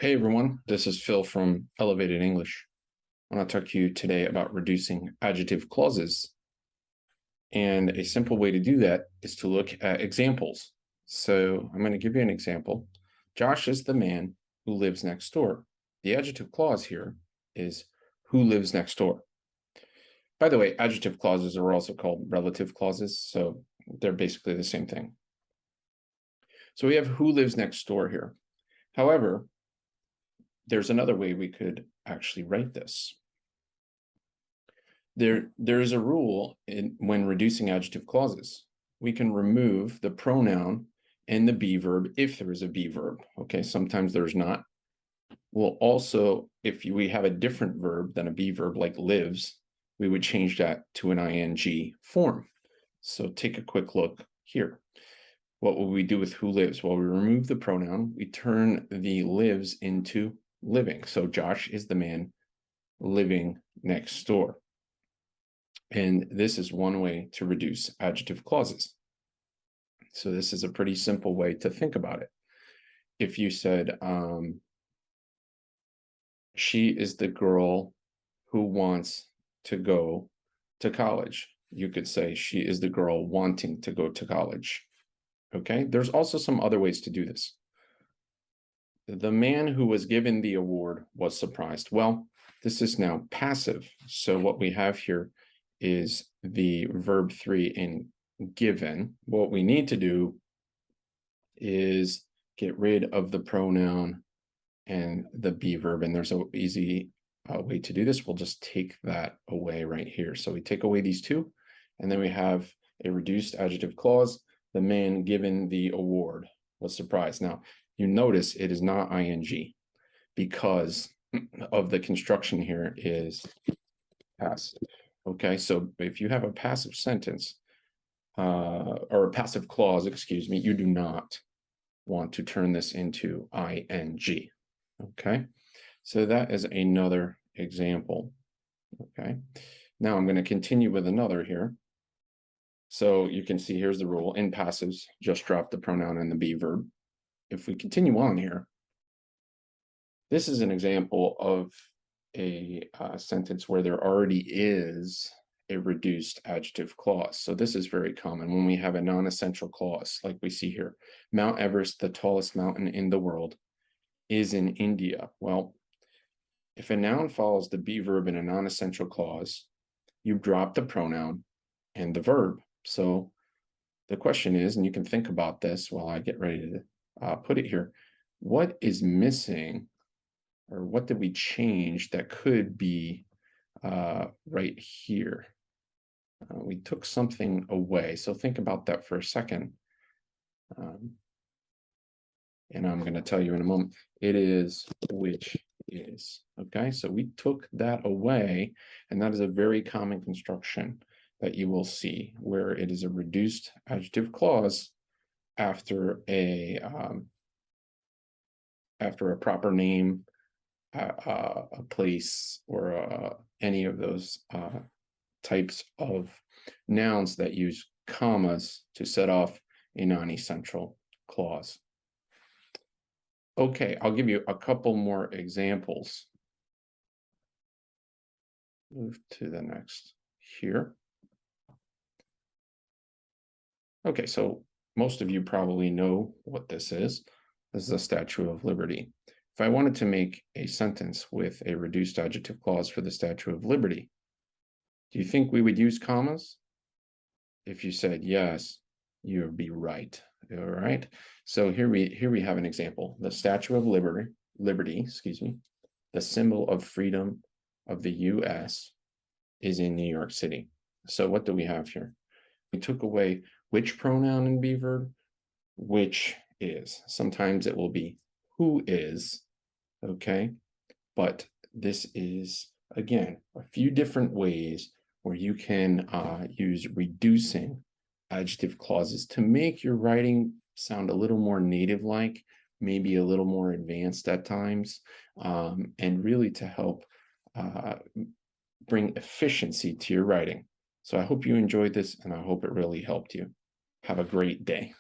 Hey everyone, this is Phil from Elevated English. I want to talk to you today about reducing adjective clauses. And a simple way to do that is to look at examples. So I'm going to give you an example. Josh is the man who lives next door. The adjective clause here is who lives next door. By the way, adjective clauses are also called relative clauses, so they're basically the same thing. So we have who lives next door here. However, there's another way we could actually write this. There is a rule when reducing adjective clauses. We can remove the pronoun and the be verb if there is a be verb. Okay, sometimes there's not. We'll also, if we have a different verb than a be verb like lives, we would change that to an ing form. So take a quick look here. What will we do with who lives? Well, we remove the pronoun. We turn the lives into living. So Josh is the man living next door. And this is one way to reduce adjective clauses. So this is a pretty simple way to think about it. If you said, she is the girl who wants to go to college, you could say she is the girl wanting to go to college. Okay, there's also some other ways to do this. The man who was given the award was surprised. Well, this is now passive. So what we have here is the verb 3 in given. What we need to do is get rid of the pronoun and the be verb. And there's an easy way to do this. We'll just take that away right here. So we take away these two, and then we have a reduced adjective clause. The man given the award was surprised. Now, you notice it is not ing because of the construction here is passive. Okay, so if you have a passive sentence or a passive clause, excuse me, you do not want to turn this into ing. Okay, so that is another example. Okay, now I'm going to continue with another here. So you can see here's the rule. In passives, just drop the pronoun and the be verb. If we continue on here, this is an example of a sentence where there already is a reduced adjective clause. So this is very common when we have a non-essential clause, like we see here. Mount Everest, the tallest mountain in the world, is in India. Well, if a noun follows the be verb in a non-essential clause, you drop the pronoun and the verb. So the question is, and you can think about this while I get ready to put it here, what is missing, or what did we change that could be right here? We took something away. So think about that for a second. And I'm going to tell you in a moment. It is which is. Okay, so we took that away, and that is a very common construction that you will see where it is a reduced adjective clause after a proper name, a place, or any of those types of nouns that use commas to set off a non-essential clause. Okay, I'll give you a couple more examples. Move to the next here. Okay, so most of you probably know what this is. This is the Statue of Liberty. If I wanted to make a sentence with a reduced adjective clause for the Statue of Liberty, do you think we would use commas? If you said yes, you'd be right. All right. So here we have an example. The Statue of Liberty, excuse me, the symbol of freedom of the U.S. is in New York City. So what do we have here? We took away which pronoun and be verb, which is. Sometimes it will be who is, okay? But this is, again, a few different ways where you can use reducing adjective clauses to make your writing sound a little more native-like, maybe a little more advanced at times, and really to help bring efficiency to your writing. So I hope you enjoyed this, and I hope it really helped you. Have a great day.